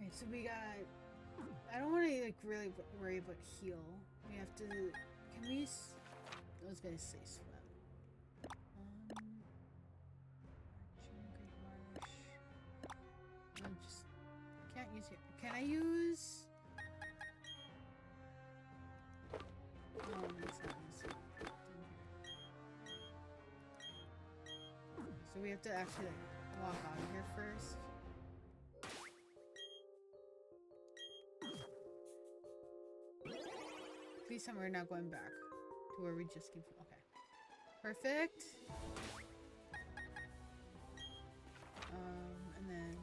Alright, so we got... I don't want to like really worry about heal. We have to... Can we... I was gonna say swim. I just can't use it. Can I use... it's not this one. So we have to actually like, walk out of here first. Please tell me we're not going back to where we just came from. Okay. Perfect. And then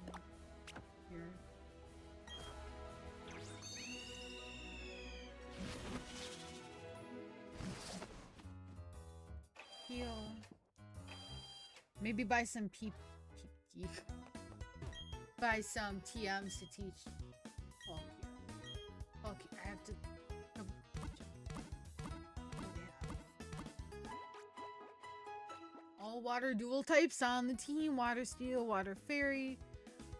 here. Heal. Maybe buy some buy some TMs to teach. Okay, I have to. All water dual types on the team: water steel, water fairy,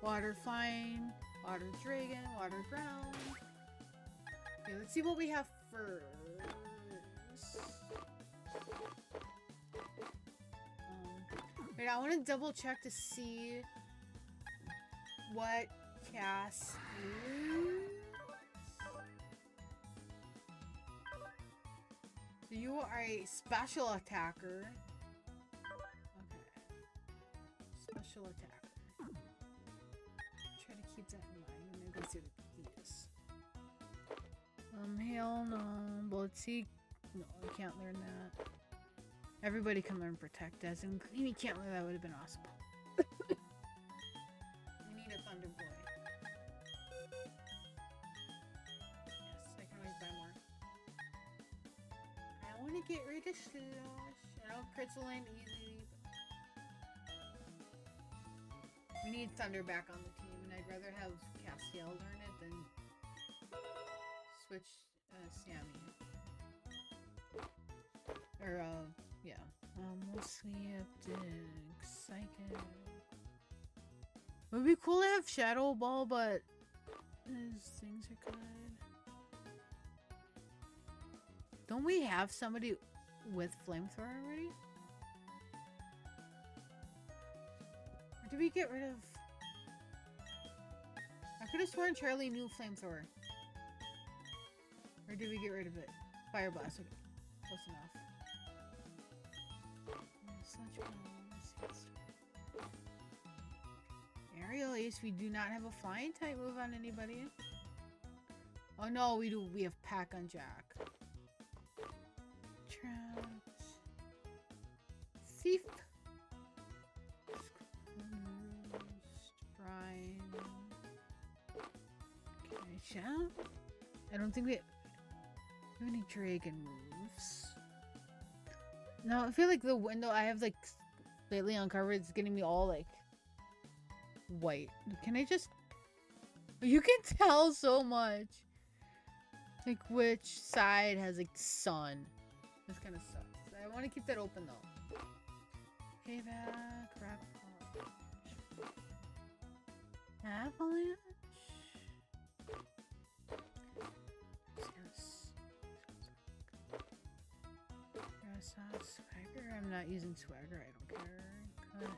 water flying, water dragon, water ground. Okay, let's see what we have first. Wait, I want to double check to see what Cass is. So you are a special attacker. Okay. Special attacker. Try to keep that in mind when I go through these. Hail, no. Bullet-seek. No, I can't learn that. Everybody can learn Protect as in Gleamy can't learn that would have been awesome. We need a Thunder Boy. Yes, I can always buy more. I want to get rid of Slush. I know crits will land easily, but we need Thunder back on the team, and I'd rather have Castiel learn it than switch Sammy. Or, yeah. Mostly Optic, Psychic. It would be cool to have Shadow Ball, but these things are good. Don't we have somebody with Flamethrower already? Or did we get rid of... I could have sworn Charlie knew Flamethrower. Or did we get rid of it? Fire Blast, okay. Close enough. Aerial Ace, we do not have a flying type move on anybody. Oh no, we do. We have Pack on Jack. Trapped. Thief. Brine. Okay, Shadow. I don't think we have any dragon moves. No, I feel like the window I have like lately uncovered is getting me all like white. Can I just... You can tell so much. Like which side has like sun. This kind of sucks. I want to keep that open though. Payback, Avalanche. Swagger. I'm not using Swagger. I don't care. Cut.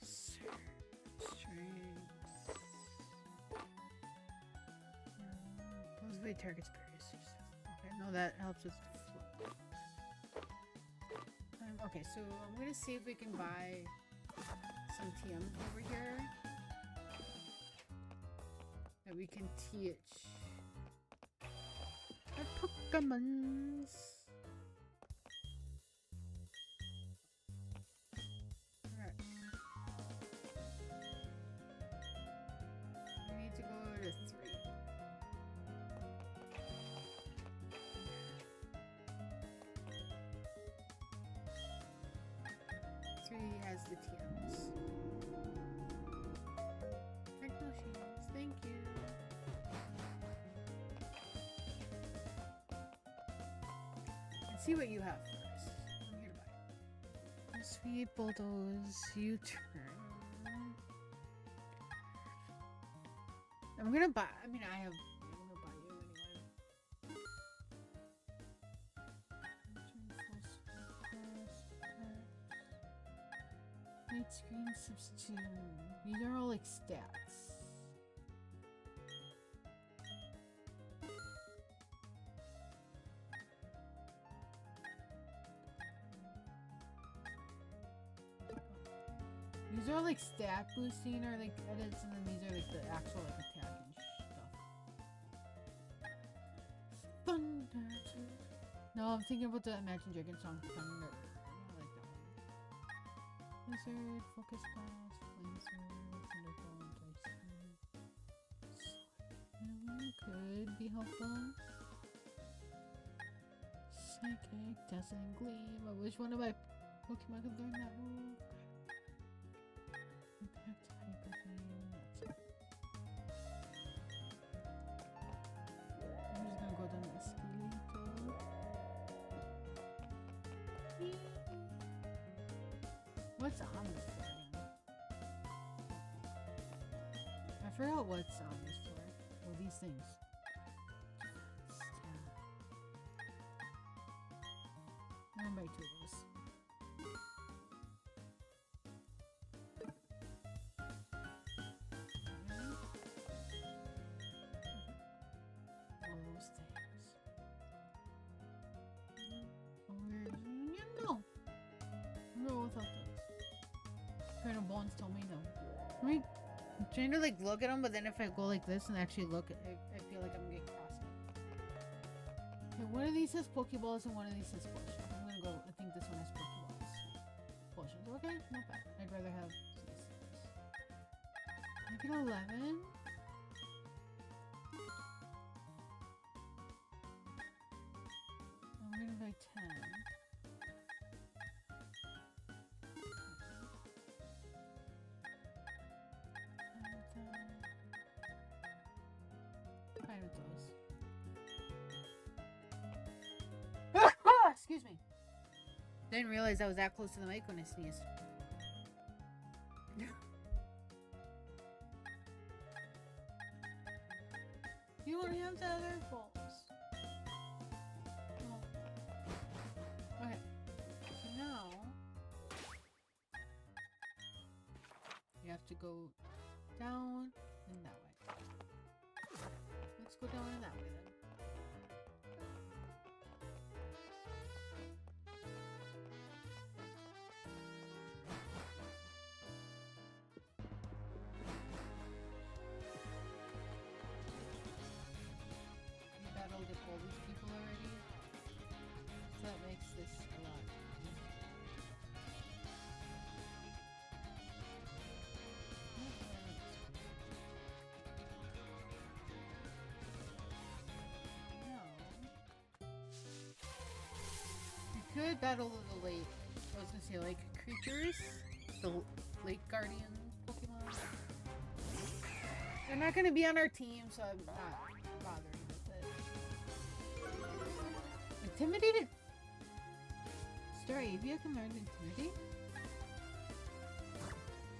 Strength. Close away target's berries. Okay, no, that helps with flow. Okay, so I'm gonna see if we can buy some TM over here that we can teach our Pokemons. Alright. We need to go to 3. 3 has the TMs. Techno Shields, thank you. See what you have first. I'm here to buy. Sweet Bulldoze, U-turn. I'm gonna buy. I mean, I have. I'm gonna buy you anyway. White screen substitute. These are all like stats. These are like stat boosting or like edits, and then these are like the actual like attack and stuff. Thunder. No, I'm thinking about the Imagine Dragon song. Thunder. I like that one. Wizard, focus blast, flame sword, thunderbolt, ice sword. Could be helpful. Psychic, dazzling gleam. I wish one of my Pokemon could learn that move. Impact hyper beam. That's it. I'm just gonna go down the Esqueleto. What's on this floor again? I forgot what's on this floor. Well, these things. I'm gonna buy 2 of those. All those things. No. No, without those. Kind of Bones told me no. I mean, I'm trying to like look at them, but then if I go like this and actually look, I feel like I'm getting cross-eyed. Okay, one of these has Pokeballs and one of these has potions. I'm gonna go. I think this one has Pokeballs. Potions. Okay, not bad. I'd rather have these. I get 11. I'm gonna buy 10. Fine with those. Excuse me. Didn't realize I was that close to the mic when I sneezed. You want to have the other balls? Oh. Okay. So now you have to go down and that way. Let's go down and that way then. We battled with all these people already, so that makes this a lot easier. Could battle the lake. I was gonna say lake creatures, the lake guardian Pokemon. They're not gonna be on our team, so I'm not bothering with it. Intimidated. Staravia can learn Intimidate.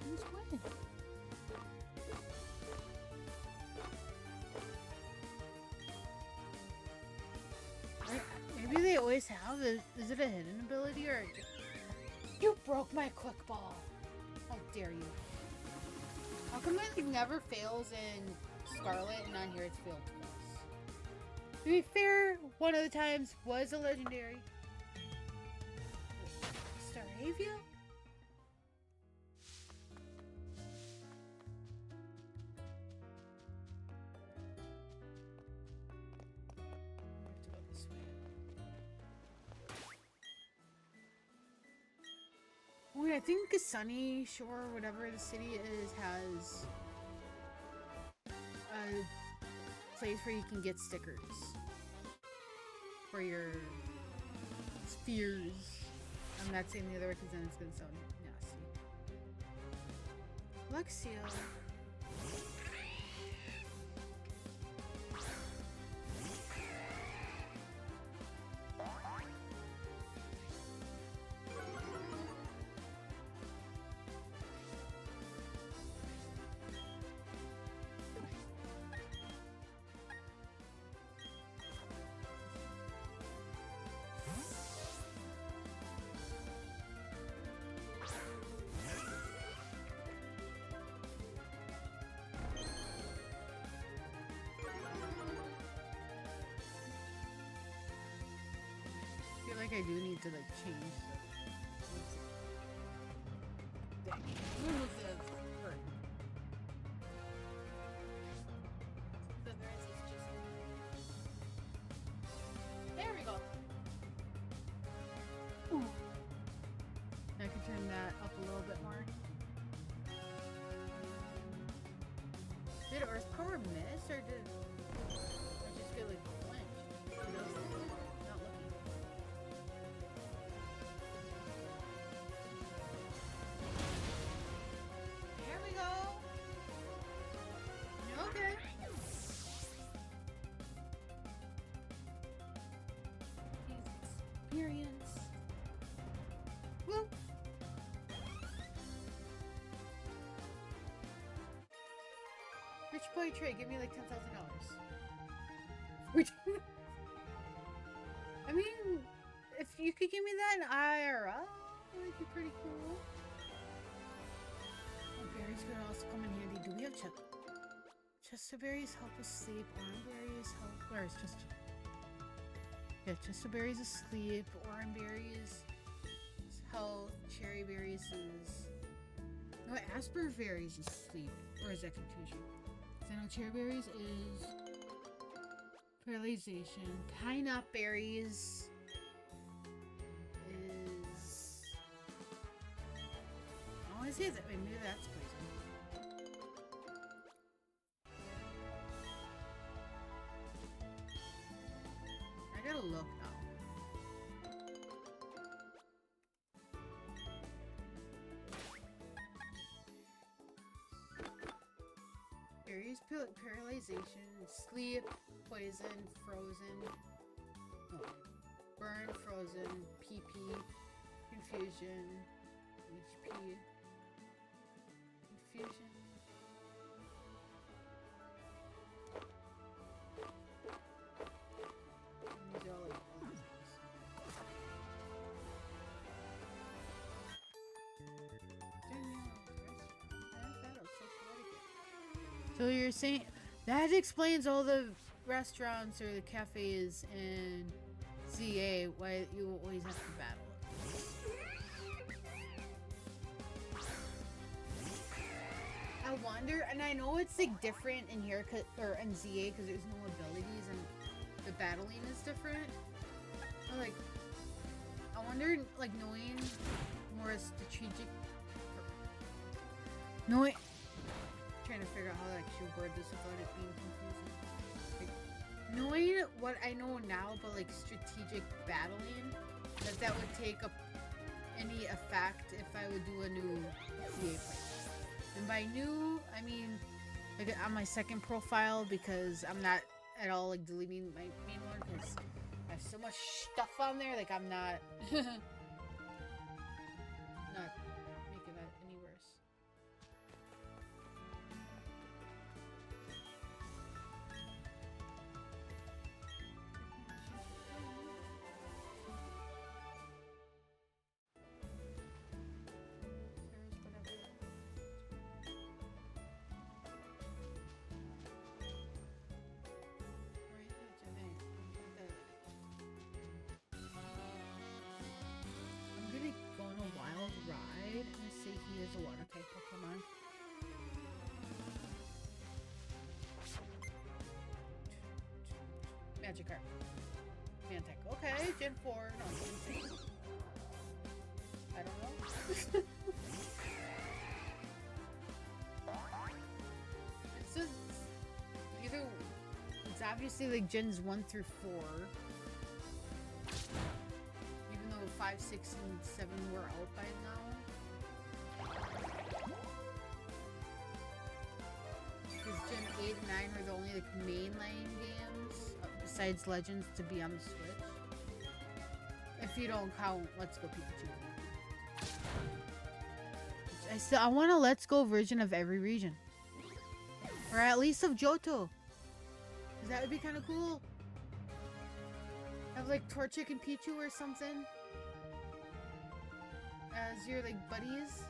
Who's winning? Maybe they always have. Is it a hidden ability or? You broke my quick ball. How dare you? How come it never fails in Scarlet and on here it's failed twice? To be fair, one of the times was a legendary. Staravia? Wait, I think Sunny Shore, whatever the city is, has a place where you can get stickers for your spheres. I'm not saying the other way because then it's gonna sound nasty. Luxio. I do need to like change the thing. Move the bird. The rest is just. There we go. Ooh. I can turn that up a little bit more. Did Earth Power miss or did I just get like flinched? Not looking. There we go. Okay. Experience. Woo. Rich boy trade, give me like $10,000. Which, I mean, if you could give me that in IRL, that would be pretty cool. Oh, berries could also come in handy. Do we have Chester berries help us sleep? Orange berries help. Or it's just. Yeah, Chester berries is sleep. Orange berries is health. Cherry berries is. No, Asper berries is sleep. Or is that confusion? I know cherry berries is paralyzation. Pineapple berries is. I always say that. Wait, maybe that's poison. I gotta look now. Berries, paralyzation, sleep, poison, frozen, burn, frozen, PP, confusion, HP, confusion. These are all like other things. So you're saying that explains all the restaurants or the cafes in ZA why you always have to battle. I wonder, and I know it's like different in here or in ZA because there's no abilities and the battling is different. But like, I wonder, like knowing more strategic, knowing. Trying to figure out how to actually word this without it being confusing. Like, knowing what I know now about like strategic battling, that would take up any effect if I would do a new CA play. And by new, I mean like on my second profile because I'm not at all like deleting my main one because I have so much stuff on there. Like I'm not not making that any worse. A water type Pokemon. Magikarp. Mantic. Okay, Gen 4. No, Gen 6. I don't know. It's just either it's obviously like Gens 1 through 4. Even though 5, 6, and 7 were out by now. Because Gen 8 and 9 were the only like mainline games besides Legends to be on the Switch. If you don't count Let's Go Pikachu. I want a Let's Go version of every region. Or at least of Johto. Because that would be kind of cool. Have like Torchic and Pichu or something. As your like buddies.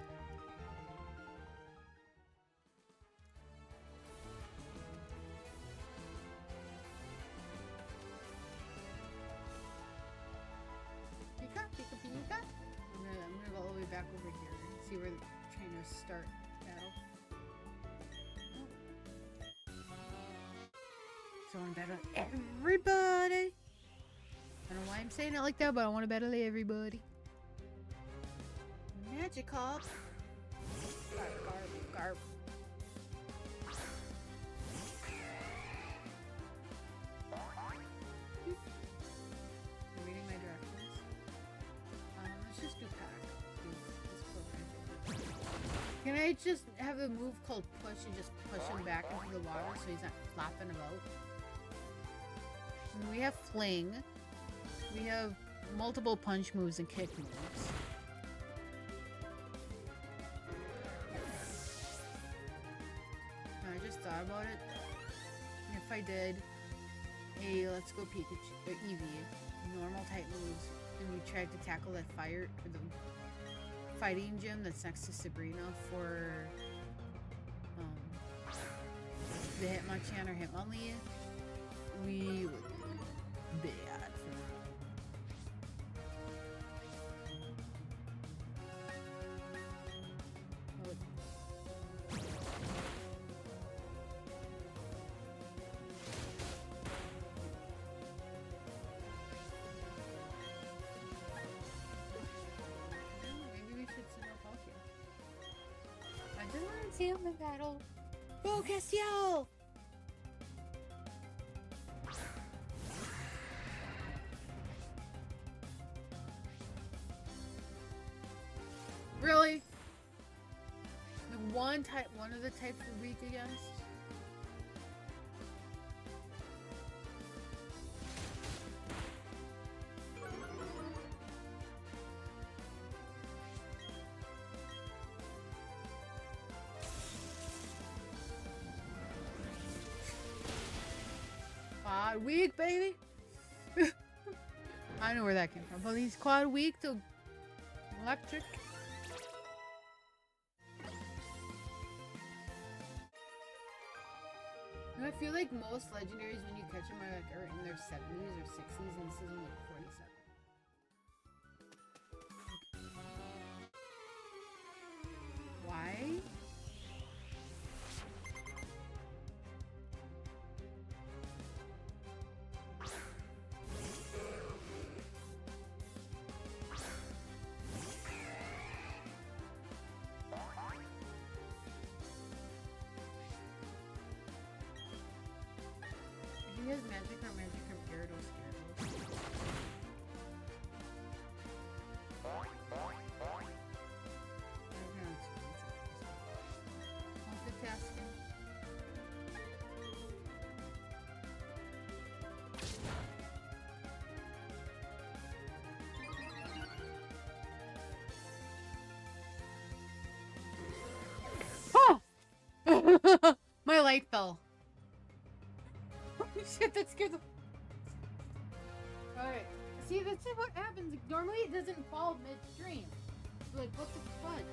see where the trainers start battle. So I want to battle everybody. I don't know why I'm saying it like that, but I want to battle everybody. Magikarp. Garb. I'm reading my directions. Let's just do pack. Can I just have a move called push and just push him back into the water so he's not flapping about? And we have fling. We have multiple punch moves and kick moves. I just thought about it. If I did a Let's Go Pikachu or Eevee, normal type moves, and we tried to tackle that fire or the fighting gym that's next to Sabrina for the Hitmonchan or Hitmonlee, we would be bad for that. Seal the battle. Go Castiel! Really? The one of the types we're weak against? Quad weak, baby. I know where that came from. But he's quad weak to electric. You know, I feel like most legendaries when you catch them are in their 70s or 60s, and this is only 47. Why? He has magic or Gyarados. Multitasking. Oh! My light fell. Shit, that scared the... Alright. See, that's what happens. Normally it doesn't fall midstream. Like, what the fudge?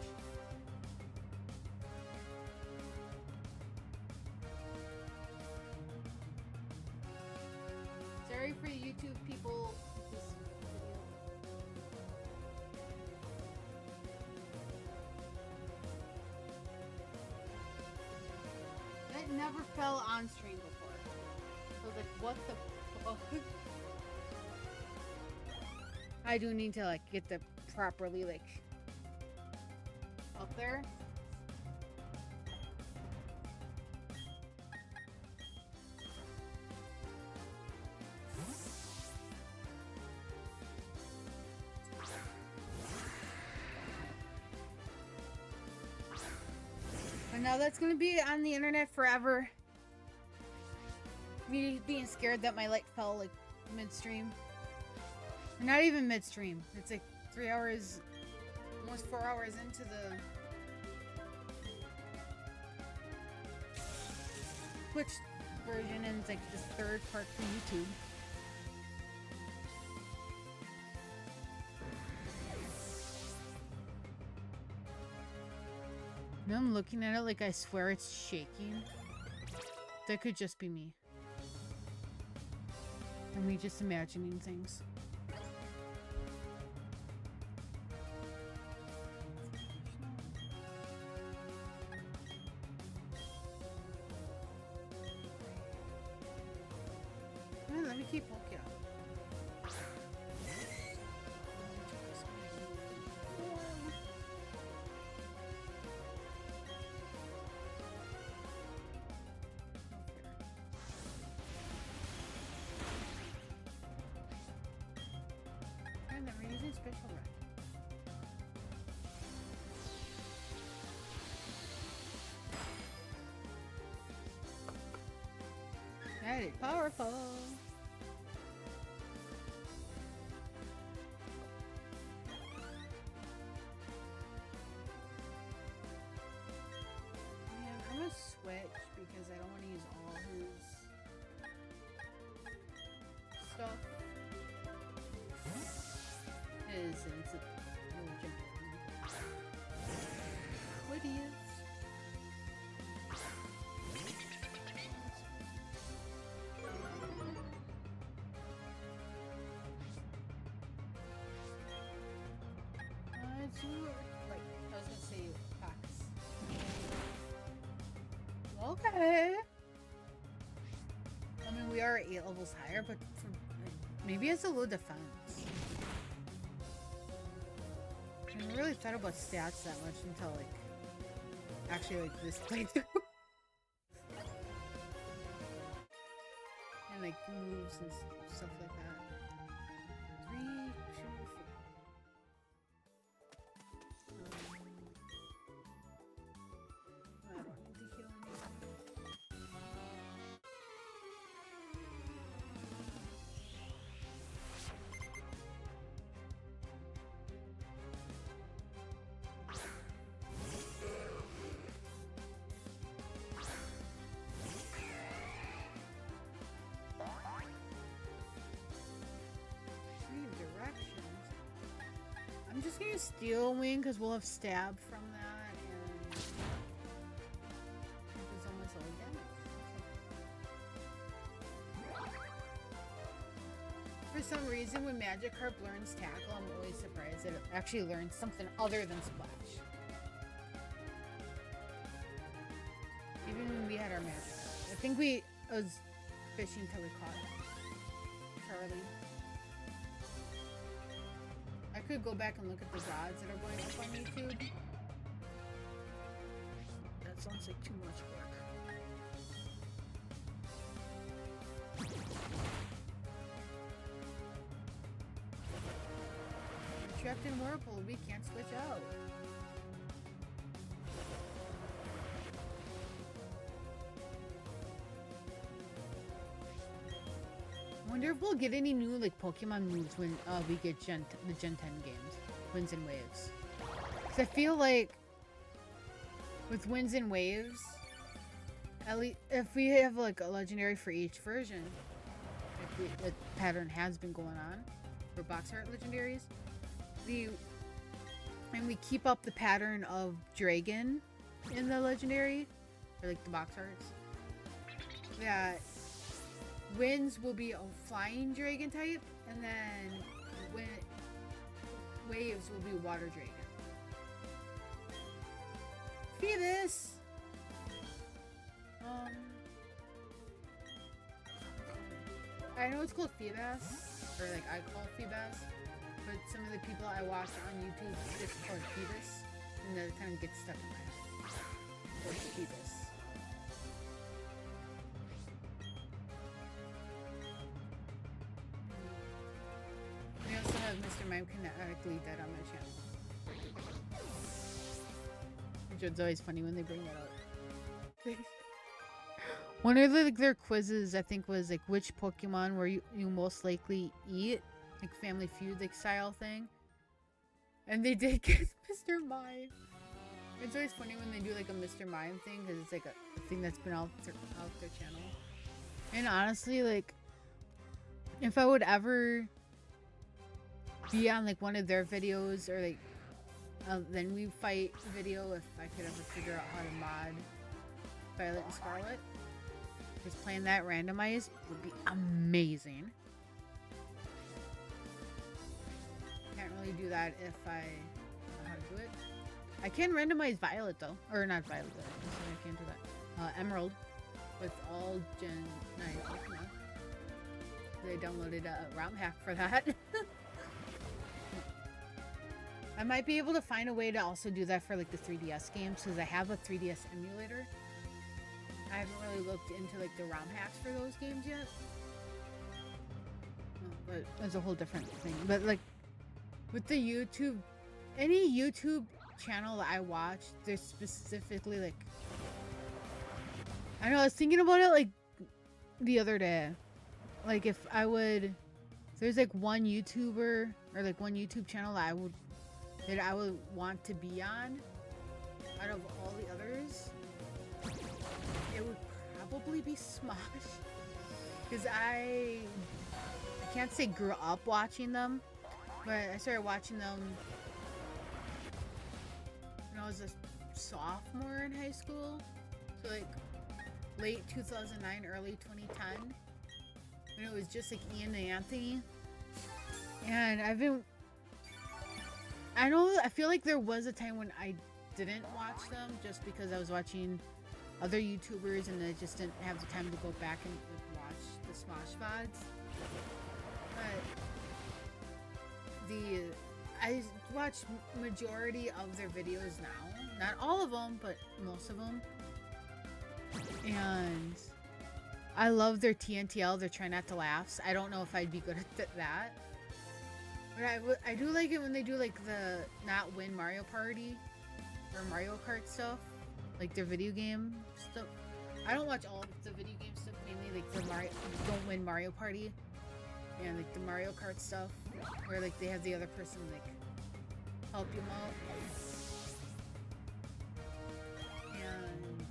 Sorry for YouTube people. That never fell on stream before. I was like, what the fuck? I do need to, like, get the properly, like, up there. But now that's gonna be on the internet forever. Me being scared that my light fell like midstream. Or not even midstream. It's like 3 hours, almost 4 hours into the Twitch version, and it's like the third part for YouTube. Now I'm looking at it like I swear it's shaking. That could just be me. And me just imagining things. we keep Pokemon. And then we're using special red. That is powerful. Man, I'm gonna switch because I don't want to use all his stuff. His instant what is? Like, I was gonna say packs. Okay. I mean, we are 8 levels higher, but for, like, maybe it's a low defense. I never really thought about stats that much until, like, actually, like, this playthrough. And, like, moves and stuff like that. 3, 2, 4. I don't need to heal anything. Directions. I'm just gonna use Steel Wing because we'll have stab from that, and it's almost all damage. For some reason, when Magikarp learns Tackle, I'm always surprised that it actually learns something other than Splash. Even when we had our Magikarp, I think I was fishing till we caught Charlie. I could go back and look at the VODs that are going up on YouTube. That sounds like too much work. We're trapped in Whirlpool, we can't switch out. I wonder if we'll get any new like Pokemon moves when we get the Gen 10 games, Winds and Waves. Cause I feel like with Winds and Waves, at least if we have like a legendary for each version, if the pattern has been going on for box art legendaries, and we keep up the pattern of Dragon in the legendary, or like the box arts, that Winds will be a flying dragon type, and then Waves will be water dragon. Phoebus! I know it's called Phoebus, or like I call it Phoebus, but some of the people I watch on YouTube just call it Phoebus, and that kind of gets stuck in my head. Or Phoebus. We also have Mr. Mime canonically dead on my channel. Which is always funny when they bring that up. One of their quizzes, I think, was like, which Pokemon were you most likely eat? Like Family Feud like style thing. And they did get Mr. Mime. It's always funny when they do like a Mr. Mime thing, because it's like a thing that's been out their channel. And honestly, like, if I would ever be on like one of their videos, or like then we fight video, if I could ever figure out how to mod Violet and Scarlet, just playing that randomized would be amazing. Can't really do that if I know how to do it. I can randomize Violet though, or not Violet, I can't do that. Emerald with all Gen 9 Pokemon. I downloaded a ROM hack for that. I might be able to find a way to also do that for like the 3DS games because I have a 3DS emulator. I haven't really looked into like the ROM hacks for those games yet. But that's a whole different thing. But like with the YouTube, any YouTube channel that I watch, there's specifically like, I know I was thinking about it like the other day. Like if I would, there's like one YouTuber or like one YouTube channel that I would want to be on out of all the others, it would probably be Smosh. Because I can't say grew up watching them, but I started watching them when I was a sophomore in high school. So like late 2009, early 2010. When it was just like Ian and Anthony. And I feel like there was a time when I didn't watch them just because I was watching other YouTubers and I just didn't have the time to go back and like, watch the Smosh VODs. But I watch majority of their videos now. Not all of them, but most of them. And I love their TNTL, their Try Not to Laughs. I don't know if I'd be good at that. But I do like it when they do like the Not Win Mario Party or Mario Kart stuff. Like their video game stuff. I don't watch all of the video game stuff, mainly like the Don't Win Mario Party. And like the Mario Kart stuff. Where like they have the other person like help you out. And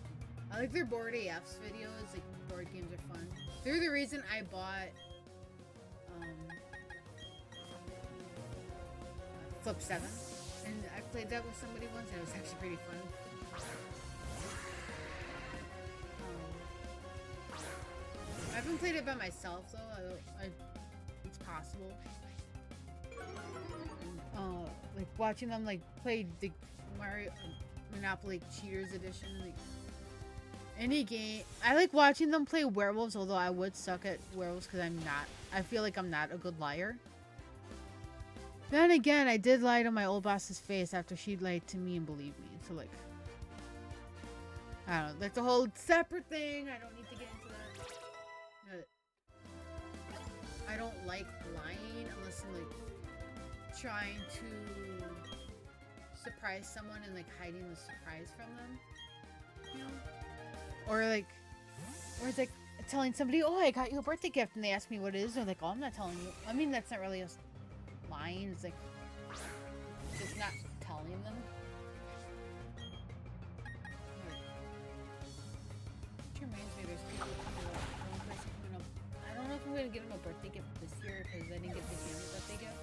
I like their Board AFs videos, like board games are fun. They're the reason I bought Flip 7. And I played that with somebody once and it was actually pretty fun. I haven't played it by myself though, it's possible. Like watching them like play the Mario Monopoly Cheaters Edition, like any game. I like watching them play werewolves, although I would suck at werewolves because I feel like I'm not a good liar. Then again, I did lie to my old boss's face after she lied to me and believed me. So like, I don't know, that's a whole separate thing. I don't need to get into that. But I don't like lying unless I'm like trying to surprise someone and like hiding the surprise from them. You know? Or it's like telling somebody, oh, I got you a birthday gift, and they ask me what it is, and they're like, oh, I'm not telling you. I mean, that's not really us lying. It's like just not telling them. Which reminds me, there's people one person coming up. I don't know if I'm gonna get them a birthday gift this year because I didn't get the family birthday gift.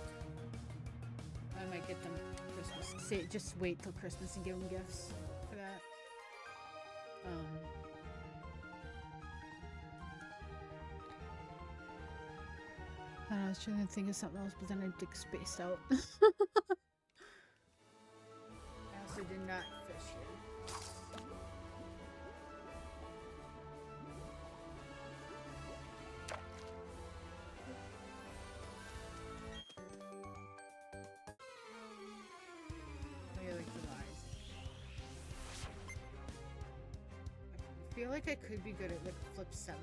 I might get them Christmas. Just wait till Christmas and give them gifts for that. I was trying to think of something else, but then I spaced out. I also did not fish here. I like the lies. I feel like I could be good at like Flip 7.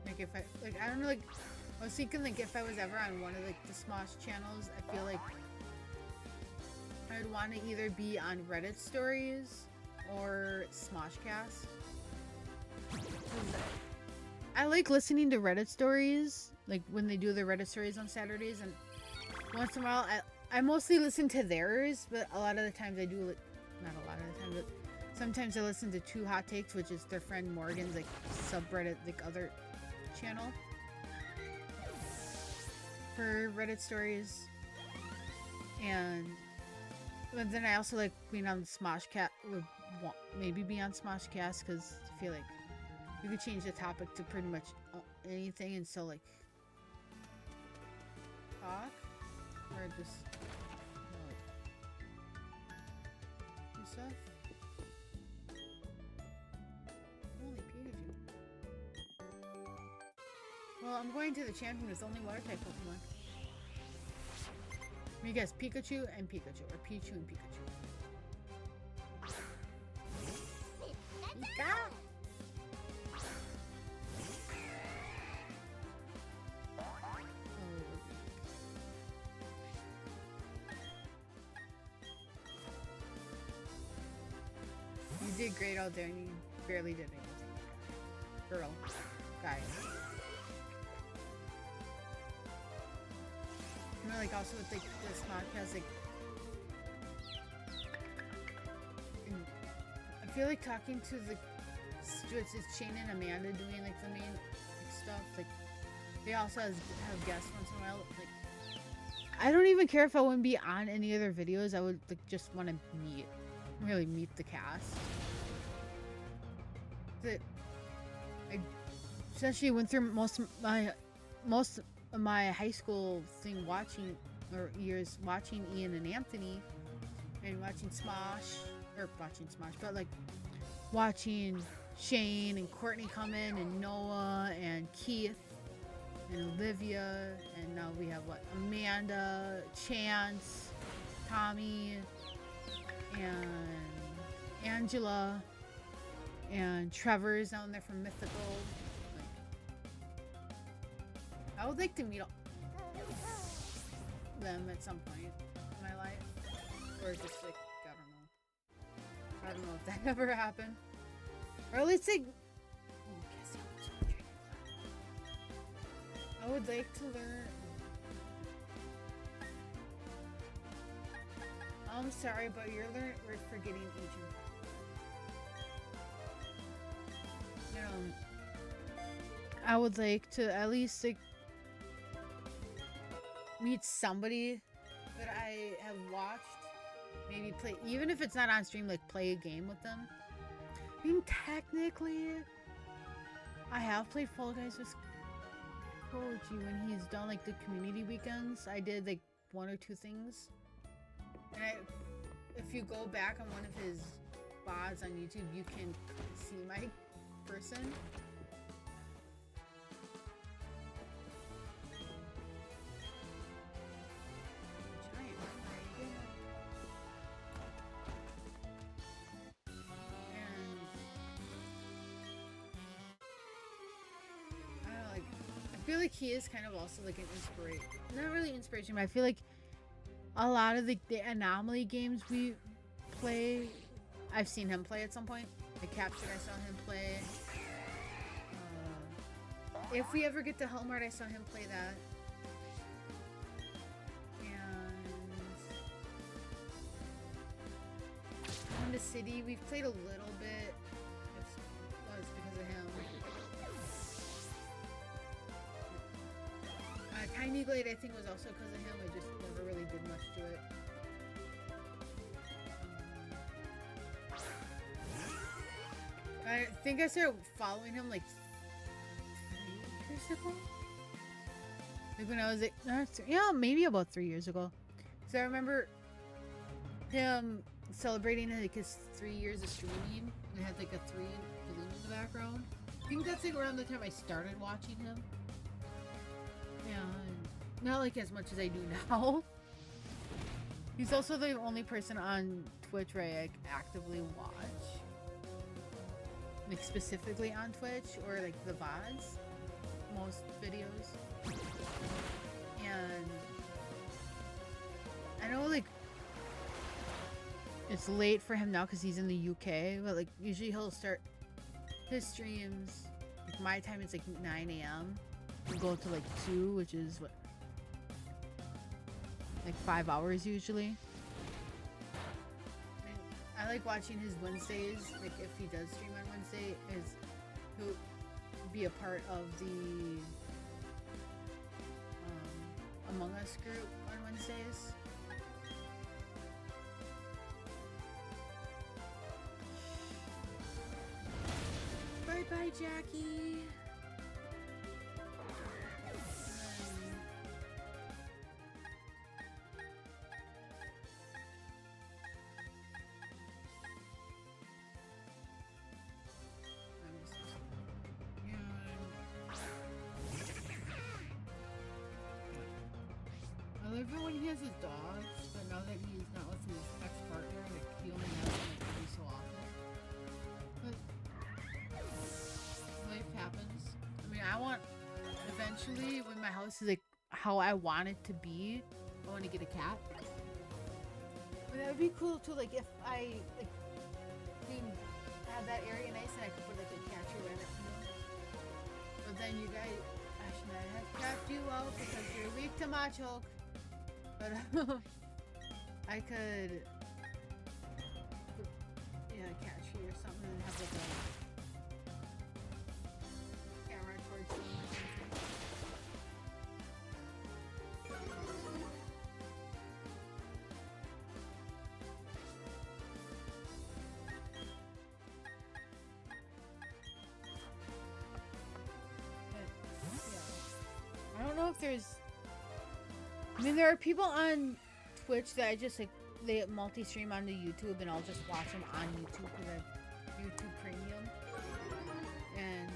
Like if I don't know, like I was thinking like if I was ever on one of like the Smosh channels, I feel like I'd want to either be on Reddit stories or Smoshcast. I like listening to Reddit stories, like when they do the Reddit stories on Saturdays, and once in a while I mostly listen to theirs, but a lot of the times I do like, not a lot of the time, but sometimes I listen to Two Hot Takes, which is their friend Morgan's like subreddit, like other channel for Reddit stories. But then I also like being on Smoshcast, would maybe be on Smoshcast because I feel like you could change the topic to pretty much anything and still like talk or just do stuff. Holy Pikachu. Well, I'm going to the champion with only water type Pokemon. Let me guess, Pikachu and Pikachu, or Pichu and Pikachu. Pika! You did great out there and you barely did anything. Girl. Guy. You know, like also with like this podcast, like I feel like talking to the Stuarts is Shane and Amanda doing like the main like, stuff. Like they also have guests once in a while. Like I don't even care if I wouldn't be on any other videos. I would like just want to really meet the cast. That I essentially went through most of my high school thing years watching Ian and Anthony and watching Smosh, but like watching Shane and Courtney come in and Noah and Keith and Olivia, and now we have what, Amanda, Chance, Tommy, and Angela, and Trevor's down there from Mythical. Like, I would like to meet them at some point in my life, or just like I don't know if that ever happened, or at least like I would like to learn. I'm sorry, but we're forgetting agent. You know, I would like to at least like meet somebody that I have watched, maybe play, even if it's not on stream, like play a game with them. I mean, technically, I have played Fall Guys with Koji when he's done like the community weekends. I did like 1 or 2 things. And if you go back on one of his VODs on YouTube, you can see my person. Giant and I don't know, like I feel like he is kind of also like an inspiration. Not really inspiration, but I feel like a lot of the Anomaly games we play, I've seen him play at some point. The Captured, I saw him play. If we ever get to Helmart, I saw him play that. And Honda City, we've played a little bit. That was because of him. Tiny Glade, I think, was also because of him. I just never really did much to it. I think I started following him like 3 years ago. Like when I was like, yeah, maybe about 3 years ago. So I remember him celebrating like his 3 years of streaming. And it had like a 3 balloon in the background. I think that's like around the time I started watching him. Yeah, not like as much as I do now. He's also the only person on Twitch where I like, actively watch. Like specifically on Twitch or like the VODs. Most videos. And I know like it's late for him now because he's in the UK, but like usually he'll start his streams, like my time it's like 9 a.m. and go to like 2, which is what, like 5 hours usually. And I like watching his Wednesdays, like if he does stream on Wednesday, is he'll be a part of the Among Us group on Wednesdays. Bye bye, Jackie. he has his dogs, but now that he's not with his ex-partner, like he only has them like every so often. But life happens. I mean, I want eventually when my house is like how I want it to be, I want to get a cat. But that would be cool too. Like if I like can have that area nice and I could put like a catcher in it. But then you guys, I should not have crapped you out because you're weak to my choke. But I could, yeah, catch you or something and have like a camera towards you or something. But, yeah. I don't know if there's. I mean, there are people on Twitch that I just like, they multi-stream onto YouTube and I'll just watch them on YouTube because I have YouTube Premium. And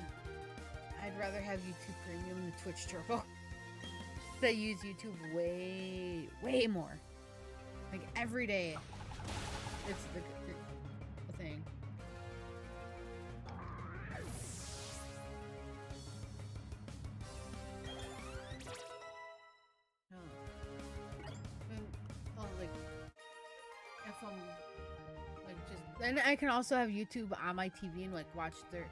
I'd rather have YouTube Premium than Twitch Turbo. I use YouTube way more. Like every day. It's the thing. Then I can also have YouTube on my TV and like watch their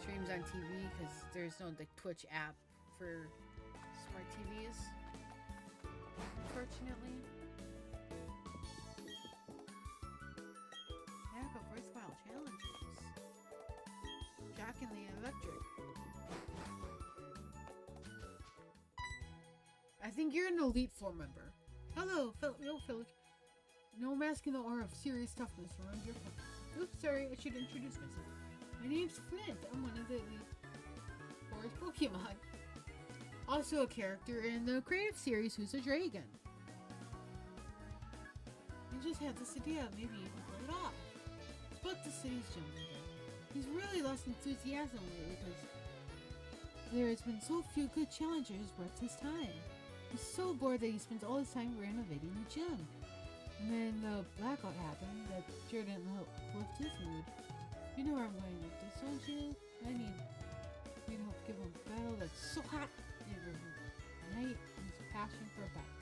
streams on TV because there's no like Twitch app for smart TVs, unfortunately. Jack of worthwhile challenges. Jack and the Electric. I think you're an Elite Four member. Hello, Philip. No masking the aura of serious toughness around your phone. Oops, sorry, I should introduce myself. My name's Flint. I'm one of the Elite Four's Pokemon. Also a character in the creative series Who's a Dragon. I just had this idea, maybe you can pull it off. It's about the city's gym leader. He's really lost enthusiasm lately because there has been so few good challengers worth his time. He's so bored that he spends all his time renovating the gym. And then the blackout happened that sure didn't help lift his mood. You know where I'm going with this, don't you? I need to help give him a battle that's so hot every night and his passion for a battle.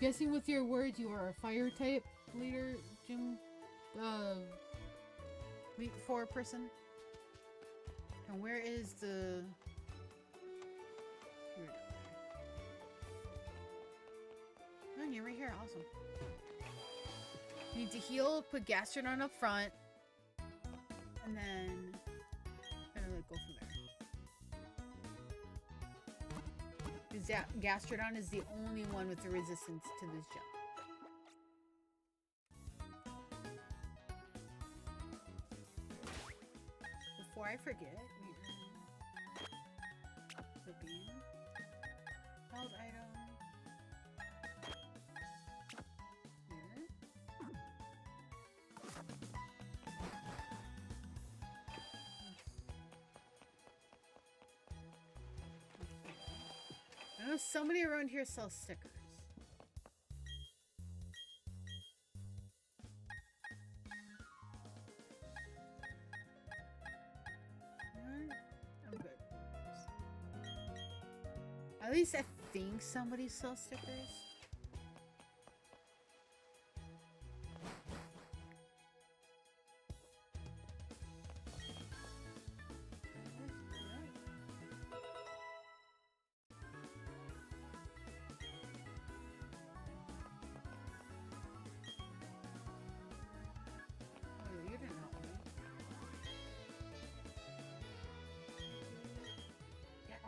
Guessing with your words you are a fire type leader, Jim, Elite Four person. And where is the... Oh, you're right here, awesome. You need to heal, put Gastrodon up front, and then like go from there. Because Gastrodon is the only one with the resistance to this jump. Before I forget, the beam, held item. I know somebody around here sells stickers. I'm good. At least I think somebody sells stickers.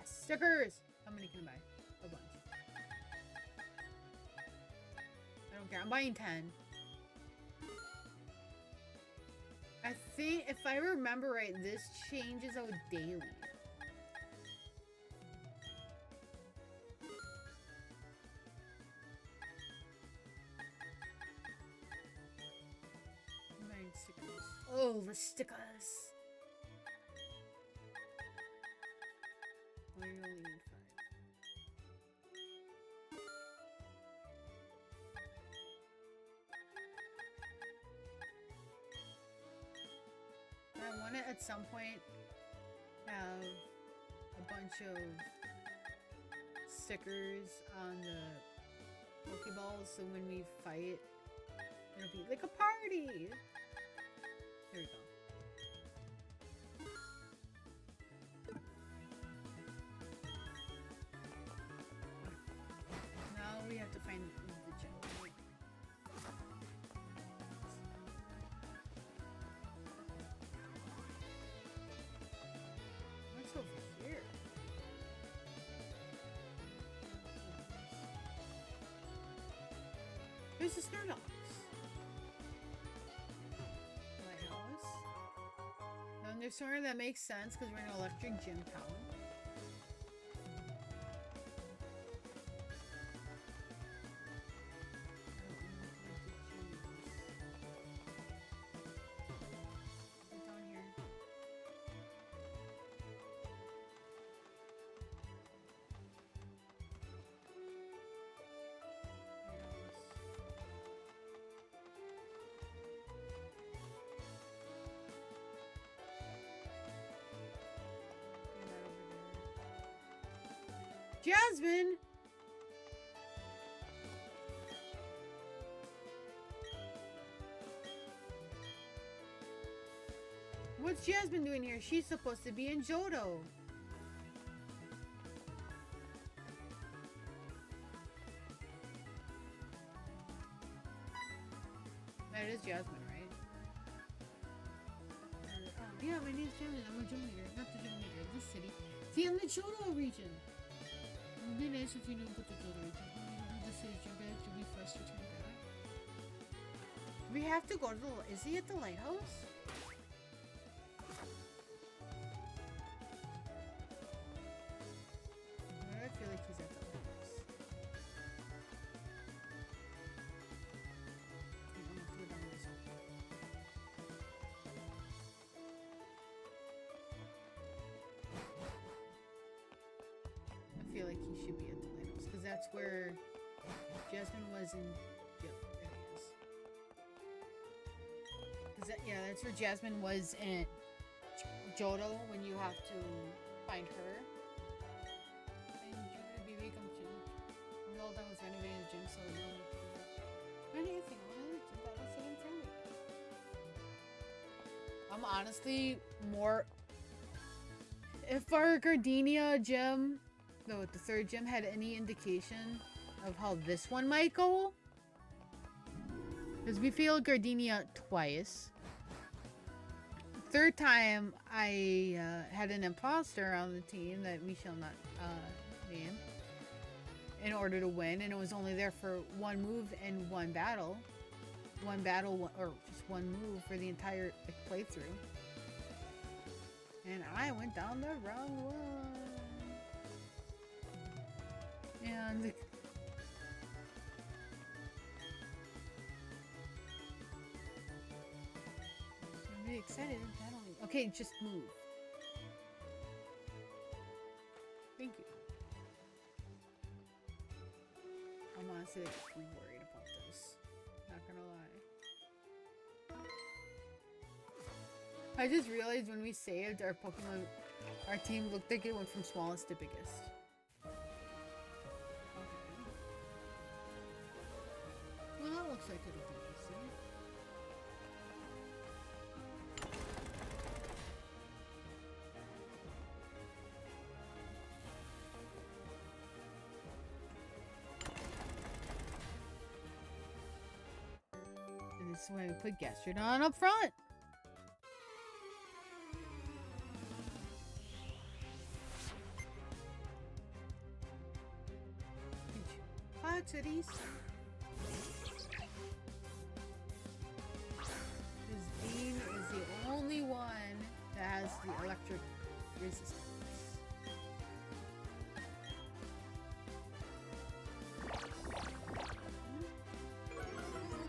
Stickers! How many can I buy? A bunch. I don't care. I'm buying 10. I think, if I remember right, this changes out daily. I'm buying stickers. Oh, the stickers! Where you only need 5. want to at some point have a bunch of stickers on the Pokeballs, so when we fight, it'll be like a party. There we go. Now we have to find the gem. What's over here? There's the Snorlax. Lighthouse. Now there's somewhere that makes sense because we're in an electric gym town. Jasmine! What's Jasmine doing here? She's supposed to be in Johto. That is Jasmine, right? Yeah, my name's Jasmine. I'm a gym leader. Not the gym leader of this city. See, I'm the Johto region. It would be nice if you knew about the Johto region. The city's gym guide to be first to turn back. We have to go to the... Is he at the lighthouse? I feel like he's at the lighthouse. Okay, I'm gonna do it on this one. I feel like he should be at the lighthouse because that's where Jasmine was in. Yep, there he is. 'Cause yeah, that's where Jasmine was in Johto when you have to find her. And Jupiter BB comes to. I'm all done with renovating the gym, so no. Anything on it? That was sitting in front of me. I'm honestly more. If our Gardenia gym, no, the third gym, had any indication of how this one might go, because we failed Gardenia twice. Third time, I had an imposter on the team that we shall not name in order to win, and it was only there for one move and one battle. One battle, or just one move for the entire playthrough. And I went down the wrong one. And I'm really excited. Okay, just move. Thank you. I'm honestly like worried about this. Not gonna lie. I just realized when we saved our Pokemon, our team looked like it went from smallest to biggest. Well, that looks like it'll be easy. And this is why we put Gastrodon up front. Cities. This Bean is the only one that has the electric resistance.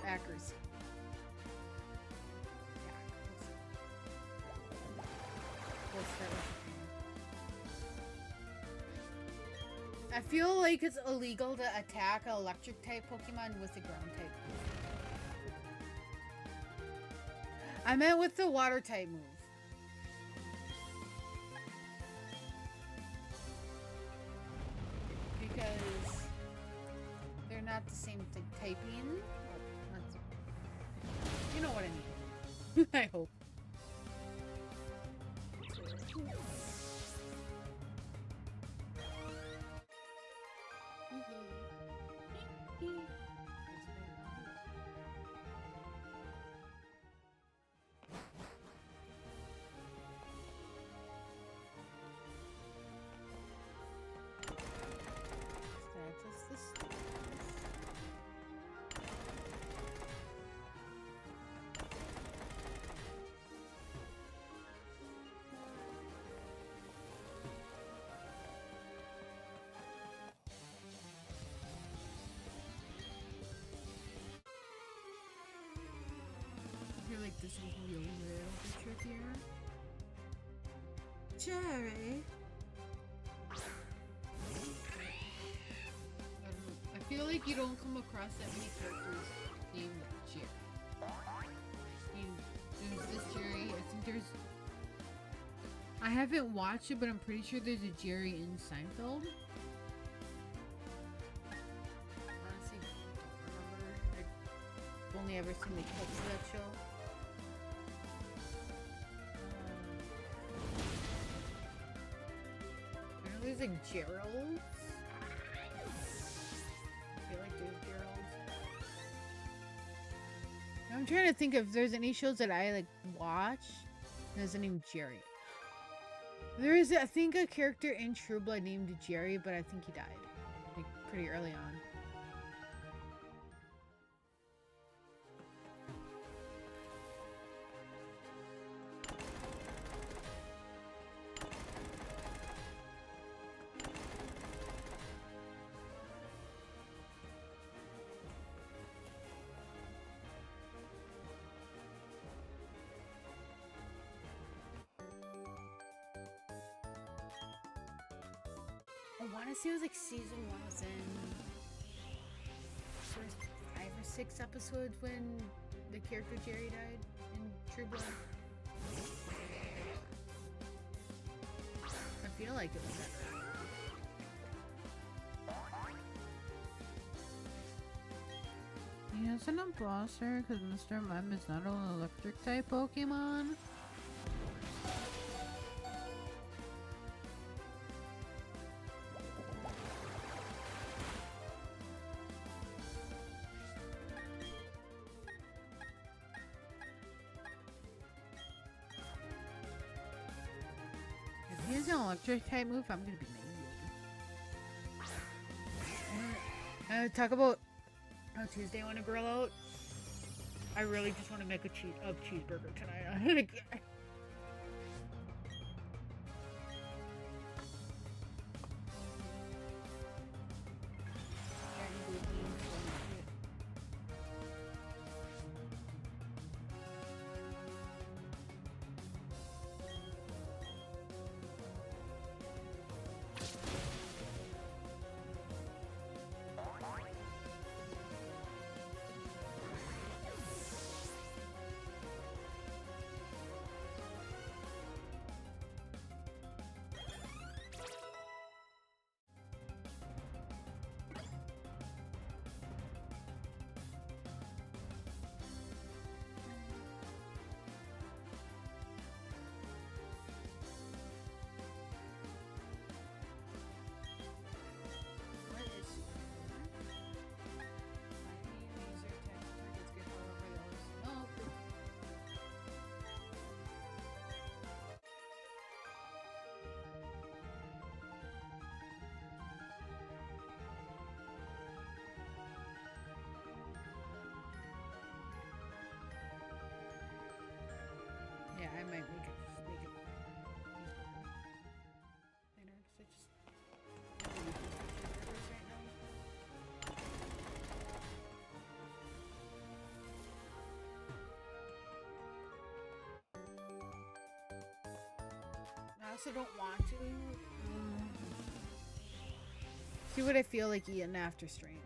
Accuracy. I feel like it's illegal to attack an electric type Pokemon with a ground type move. I meant with the water type move. because they're not the same typing. You know what I mean. I hope. I feel like this will be a little bit trickier. Jerry! I feel like you don't come across that many characters named Jerry. There's this Jerry, I think there's... I haven't watched it, but I'm pretty sure there's a Jerry in Seinfeld. Honestly, don't remember. I've only ever seen the clips of that show. There's like Gerald. I feel like there's Gerald. I'm trying to think if there's any shows that I like watch. There's a name Jerry. There is, I think, a character in True Blood named Jerry, but I think he died like pretty early on. I want to say it was like season 1 was in first 5 or 6 episodes when the character Jerry died in True Blood. I feel like it was that. He has an imposter because Mr. Mime is not an electric type Pokemon. If he has an electric type move, I'm gonna be mad. Talk about how Tuesday I want to grill out. I really just want to make a cheeseburger tonight. Yeah, I might make it later, because I just right now. I also don't want to see what I feel like eating after stream.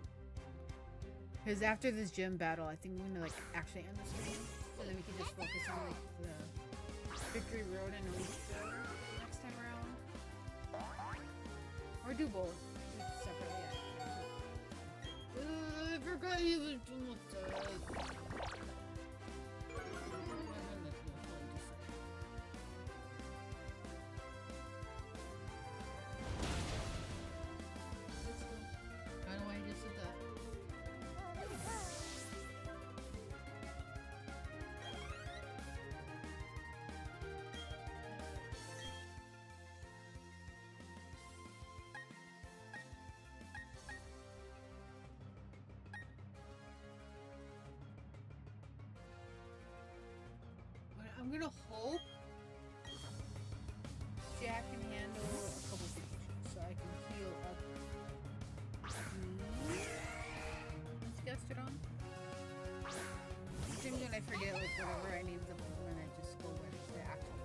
Because after this gym battle, I think I'm gonna like actually end the stream, so then we can just focus on like the Victory Road and Elite Four next time around. Or do both. separately. I forgot he was almost dead. I don't know why I just did that. I'm gonna hope Jack can handle a couple situations so I can heal up. Let's guess it on. Sometimes when I forget like whatever I named them and I just go where it's the actual.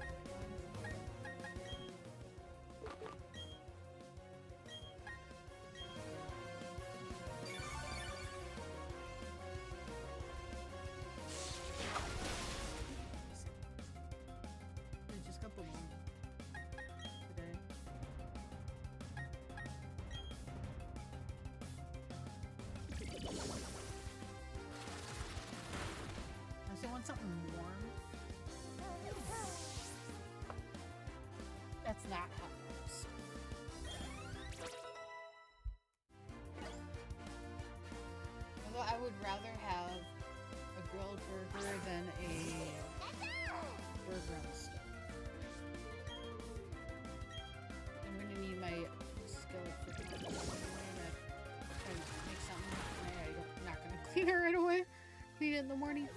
I just got ballooned today. I still want something warm. That's not hot dogs. Although I would rather have a grilled burger than a burger on the stove. I'm gonna need my skillet for the try to make something. I'm not gonna clean it right away. Clean it in the morning.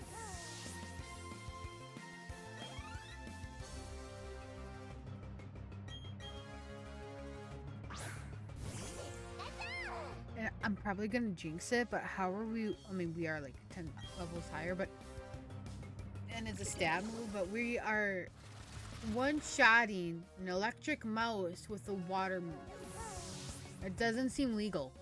And I'm probably gonna jinx it, but how are we? I mean, we are like 10 levels higher, but and it's a stab move, but we are one-shotting an electric mouse with a water move. It doesn't seem legal.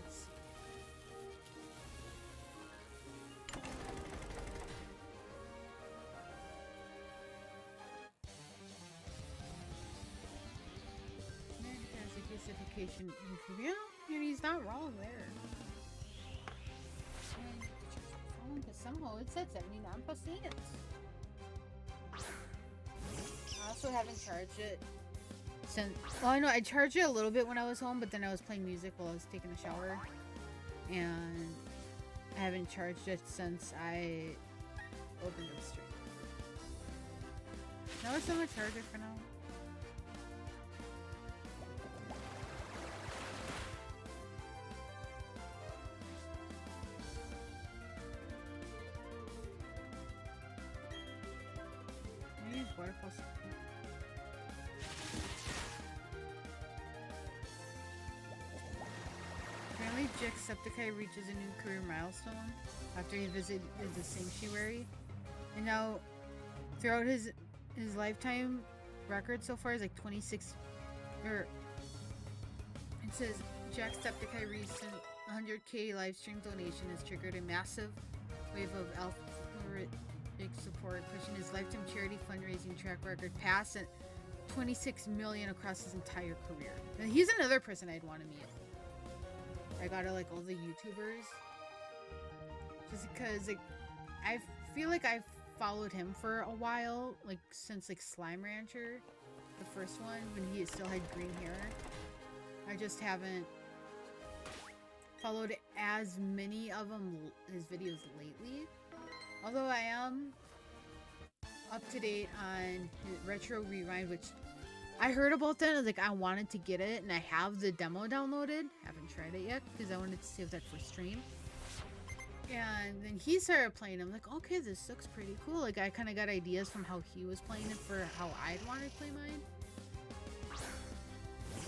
Let's see. Gasification interview. Yeah, and he's not wrong there. Because somehow it said 79%. I also haven't charged it since. Well, I know I charged it a little bit when I was home, but then I was playing music while I was taking a shower, and I haven't charged it since I opened up stream. Now it's on my charger for now. I use waterfall. Apparently, Jacksepticeye reaches a new career milestone after he visited the sanctuary, and now throughout his lifetime record so far is like 26. Or it says Jacksepticeye recent 100k live stream donation has triggered a massive wave of algorithmic support, pushing his lifetime charity fundraising track record past 26 million across his entire career. And he's another person I'd want to meet. I gotta like all the YouTubers, just because like I feel like I've followed him for a while, like since like Slime Rancher, the first one when he still had green hair. I just haven't followed as many of his videos lately. Although I am up to date on Retro Rewind, which I heard about that. I was like, I wanted to get it, and I have the demo downloaded. Haven't tried it yet because I wanted to save that for stream. And then he started playing. I'm like, okay, this looks pretty cool. Like, I kind of got ideas from how he was playing it for how I'd want to play mine.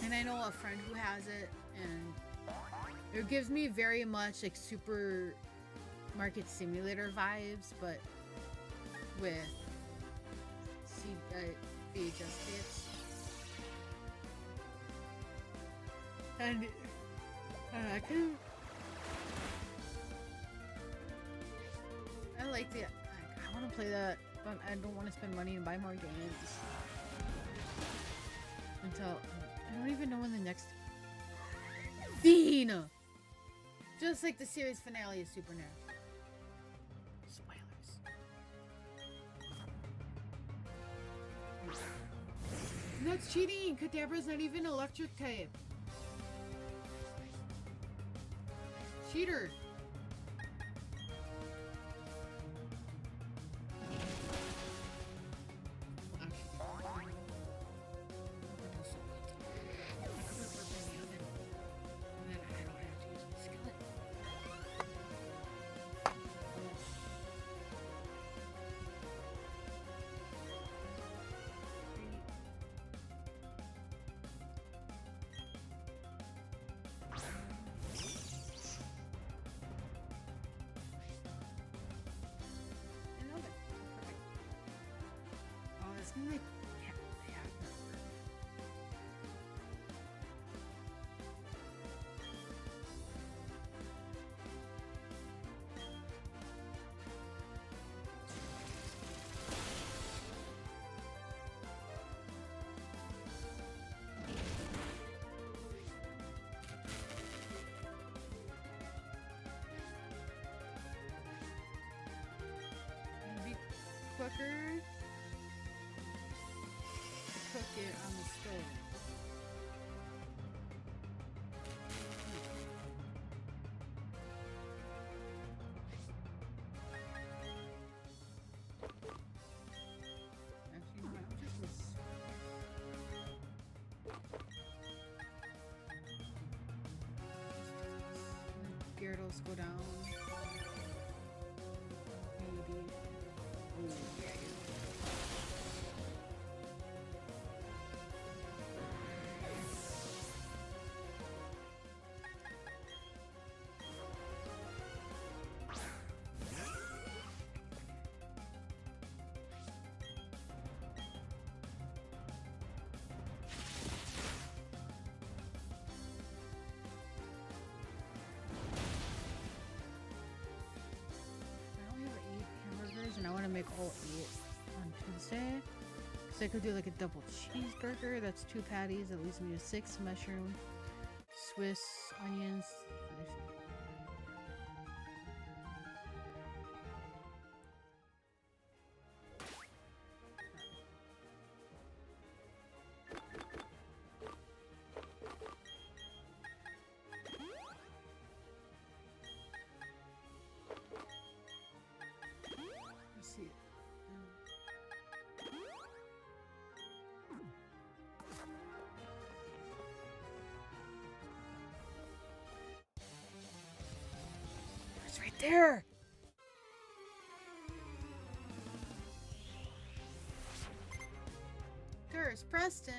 And I know a friend who has it, and it gives me very much like Super Market Simulator vibes, but with VHS tapes. And I can. I like the. I want to play that, but I don't want to spend money and buy more games until I don't even know when the next. Dean! Just like the series finale of Super NES. Spoilers. That's cheating! Kadabra's not even electric type. Cheater! Like, yeah. Be quicker. Cook it on the stove. Actually, no, I'm just this. Gyarados go down. Maybe. Ooh, yeah. And I want to make all 8 on Tuesday. Because I could do like a double cheeseburger. That's 2 patties. That leaves me with 6 mushroom, Swiss onions. Right there. There's Preston.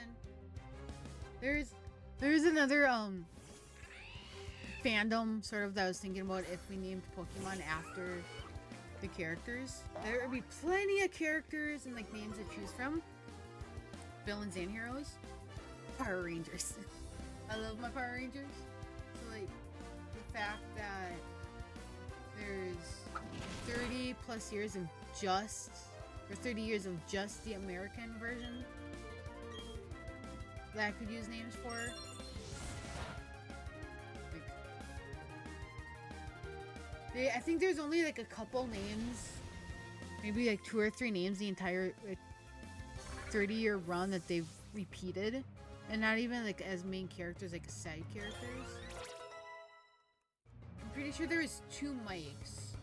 There's another fandom sort of that I was thinking about if we named Pokemon after the characters. There would be plenty of characters and like names to choose from. Villains and heroes. Power Rangers. I love my Power Rangers. So like the fact that there's 30 plus years of just, or 30 years of just the American version that I could use names for. Like, I think there's only like a couple names, maybe like 2 or 3 names the entire like 30-year run that they've repeated, and not even like as main characters, like side characters. I'm pretty sure there was 2 Mikes.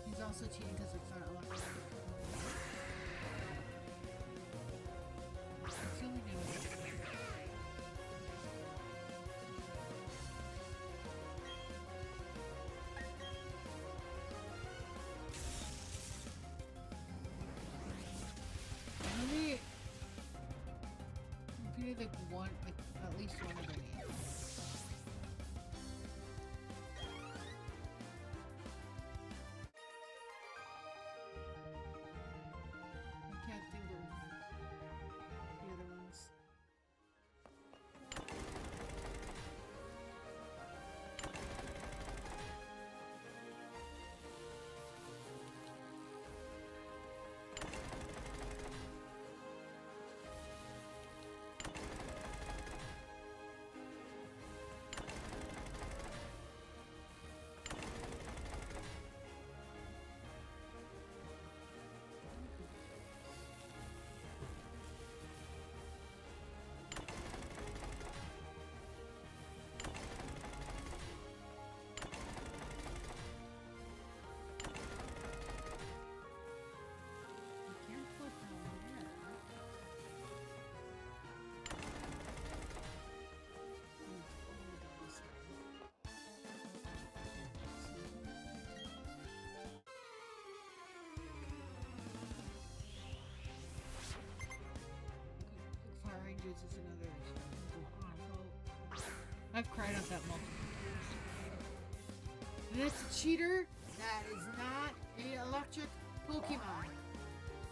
He's also cheating because it's not electric. It's the only thing. Maybe like one, like at least one of their names. gives us another. I've cried at that multiple times. And it's a cheater that is not a electric Pokemon.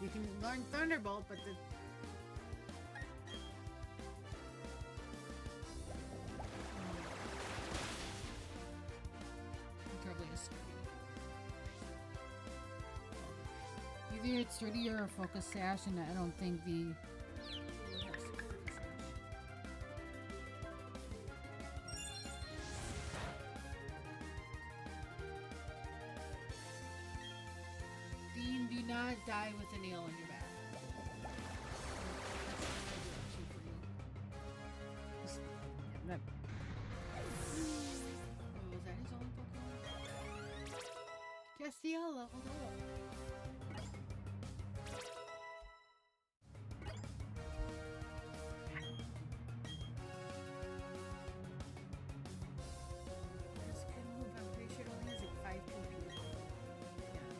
You can learn Thunderbolt, but the probably a sturdy. Either it's sturdy or a focus sash, and I don't think the Dean, do not die with a nail in your back. That... Oh, was that his only Pokemon? Castiel leveled up. That's a good move. I'm pretty sure it only has like 5 PP. Yeah.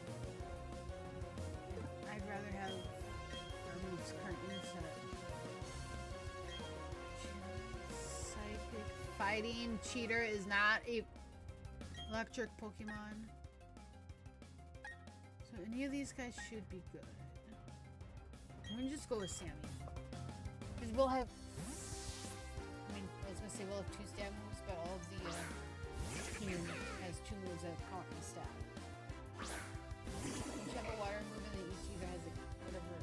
I'd rather have our moves currently set. Psychic Fighting Cheater is not a electric Pokemon. So any of these guys should be good. I'm gonna just go with Sammy. Because we'll have... I mean, I was gonna say we'll have 2 stab moves, but all of the team has 2 moves that count as stab. Each have a water move and then each either has like whatever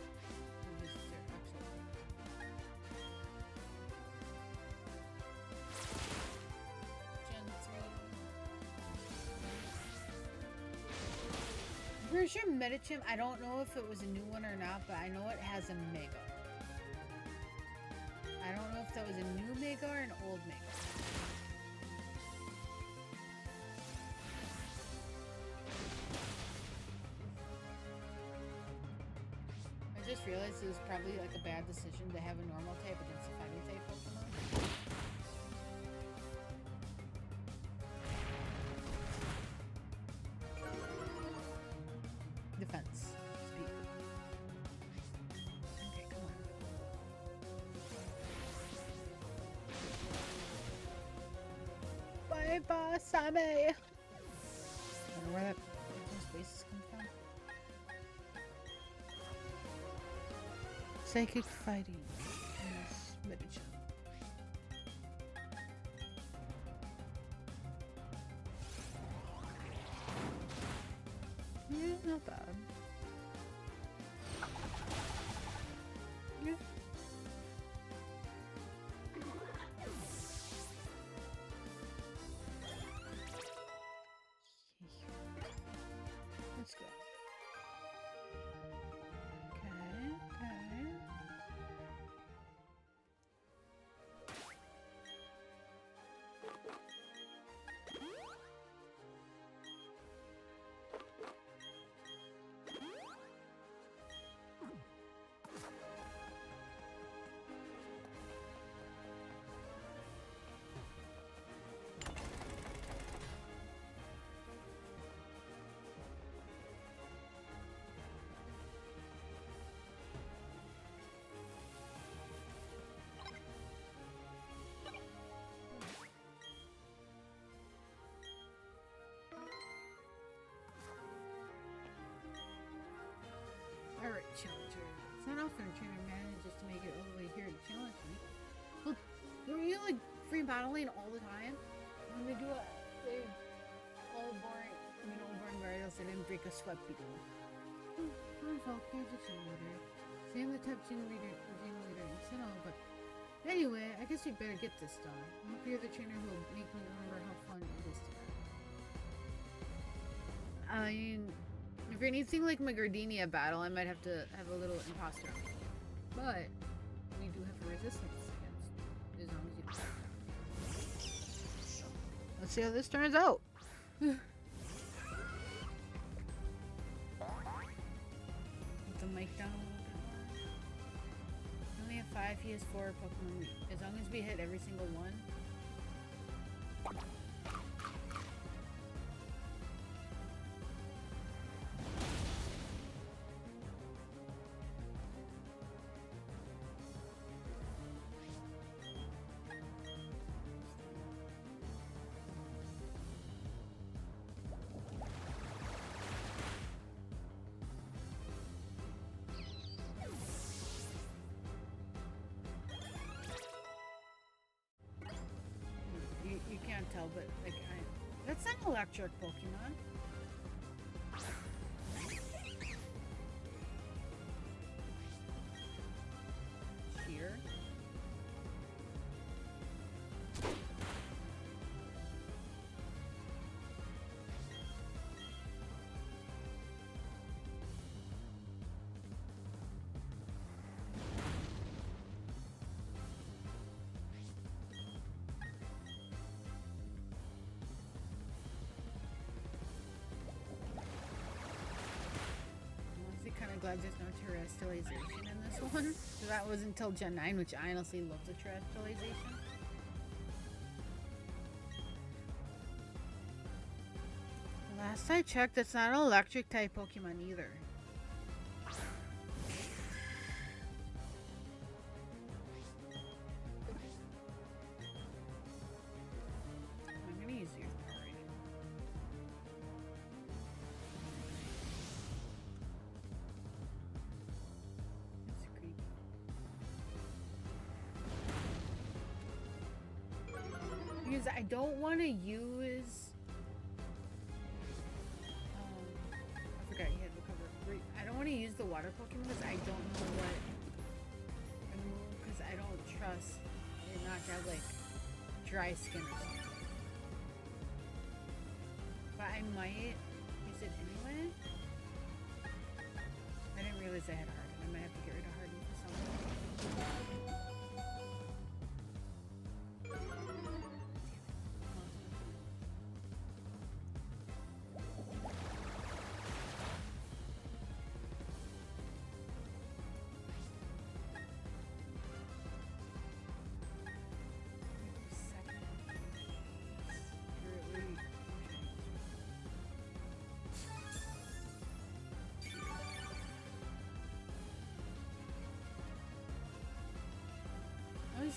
moves they're actually. Gen 3. I'm pretty sure Medicham, I don't know if it was a new one or not, but I know it has a Mega. I don't know if that was a new Mega or an old Mega. I just realized it was probably like a bad decision to have a normal type against a fighting type Pokemon. Defense. Speed. Okay, come on. Bye bye, Sammy! I wonder where those bases come from. Psychic Fighting. Yes, Medicham. Yeah, not bad. Yeah. Let's go. Okay, okay. Alright, Challenger. It's not often a trainer manages to make it all the way here to challenge me. Well, were you like free battling all the time? When they do it, they all boring. I mean, all boring burials, they didn't break a sweat beetle. My fault, here's the team leader. Same the type team leader, so no, but anyway, I guess we better get this done. I hope you're the trainer who will make me remember how fun it is to battle. I mean, if you're anything like my Gardenia battle, I might have to have a little imposter. But we do have a resistance against as long as you do. Let's see how this turns out. Put the mic down a little bit more. We only have 5, he has 4 Pokemon. As long as we hit every single one. tell, but like that's an electric Pokemon. Here. Kind of glad there's no terrestrialization in this one. So that was until Gen 9, which I honestly love the terrestrialization. Last I checked, it's not an electric type Pokemon either. I'm gonna use your card. Because I don't want to use. I forgot he had recover. I don't want to use the water Pokemon because I don't know what move because I don't trust it not to have like dry skin or something. But I might use it anyway. I didn't realize I had Harden. I might have to get rid of Harden for something.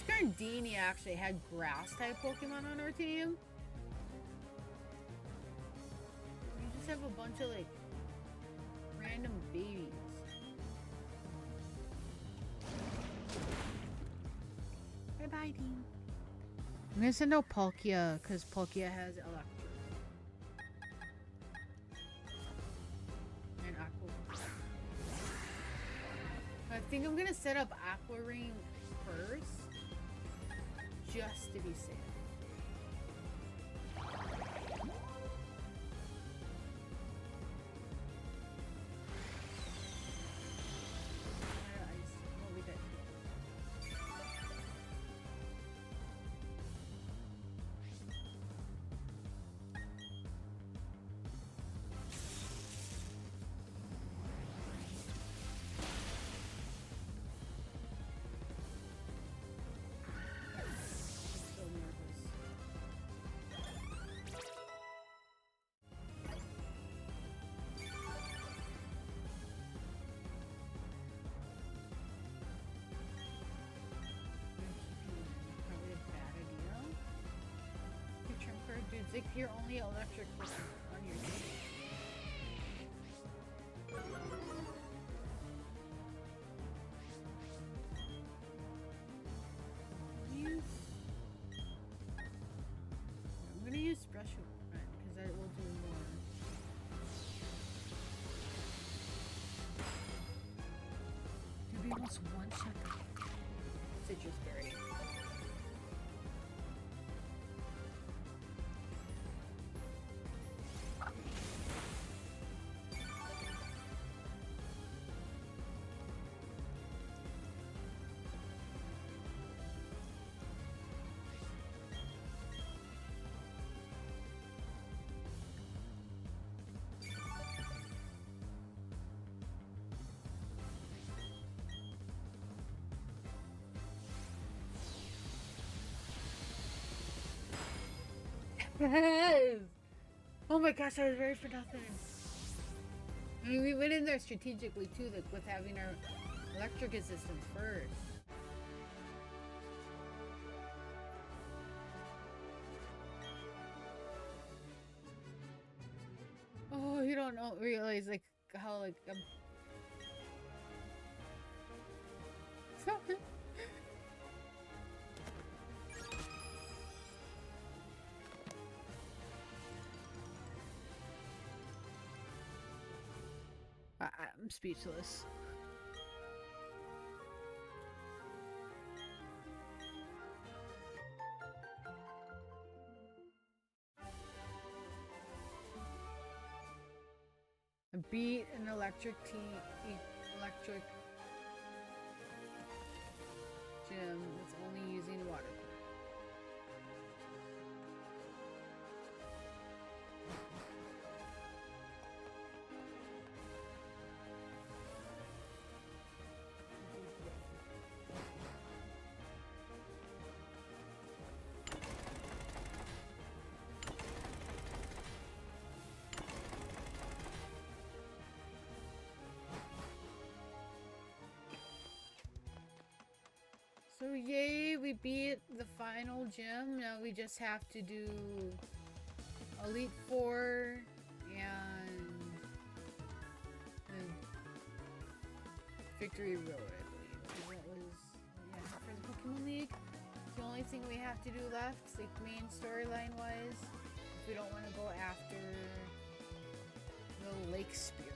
Scardini actually had grass type Pokemon on our team. We just have a bunch of like random babies. Bye bye, team. I'm gonna send out Palkia because Palkia has Electro. And Aqua. I think I'm gonna set up Aqua Ring first. Just to be safe. Dude, you're only electric on your team. I'm gonna use Special Friend because that will do more. Dude, we almost one-shot the Citrus Berry. Yes! Oh my gosh, I was ready for nothing. I mean, we went in there strategically too, like with having our electric assistance first. Oh, you don't know, realize like how like I'm speechless. Beat an electric gym that's only using water. So yay, we beat the final gym. Now we just have to do Elite Four and the Victory Road, I believe. That was, yeah, for the Pokemon League. It's the only thing we have to do left, like main storyline wise. If we don't want to go after the Lake Spirit.